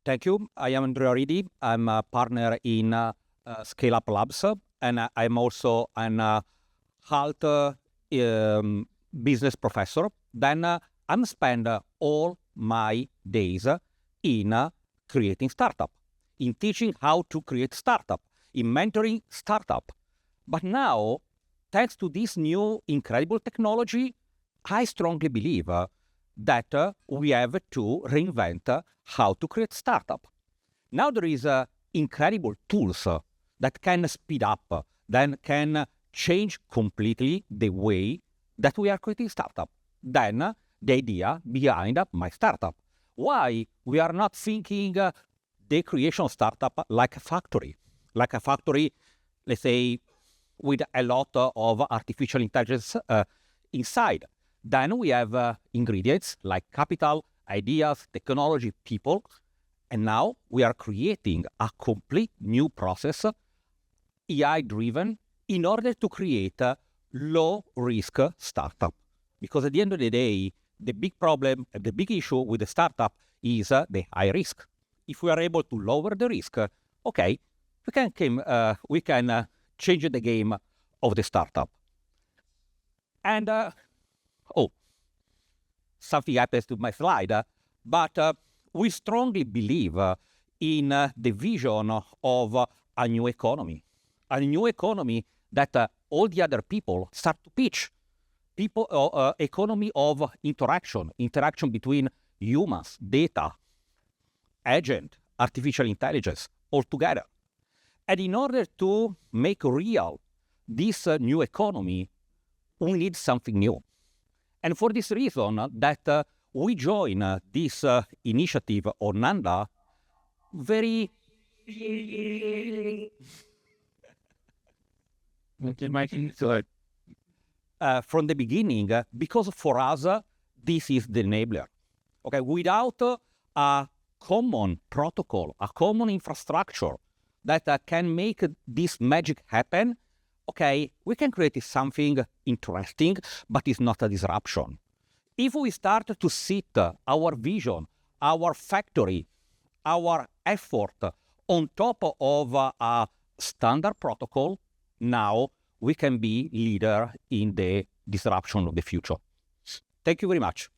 Thank you. I am Andrea Ridi. I'm a partner in Scale Up Labs, and I'm also an HALT business professor. Then I'm spend all my days in creating startup, in teaching how to create startup, in mentoring startup. But now, thanks to this new incredible technology, I strongly believe that we have to reinvent how to create startup. Now there is incredible tools that can speed up, then can change completely the way that we are creating startup. Then the idea behind my startup. Why we are not thinking the creation of startup like a factory, let's say, with a lot of artificial intelligence inside. Then we have ingredients like capital, ideas, technology, people, and now we are creating a complete new process, AI-driven, in order to create a low-risk startup. Because at the end of the day, the big problem, the big issue with the startup is the high risk. If we are able to lower the risk, okay, we can change the game of the startup. And something happens to my slide, but we strongly believe in the vision of a new economy that all the other people start to pitch. Economy of interaction between humans, data, agent, artificial intelligence, all together. And in order to make real this new economy, we need something new. And for this reason that we join this initiative on NANDA very... from the beginning, because for us, this is the enabler. Okay, without a common protocol, a common infrastructure that can make this magic happen, okay, we can create something interesting, but it's not a disruption. If we start to sit our vision, our factory, our effort on top of a standard protocol, now we can be leader in the disruption of the future. Thank you very much.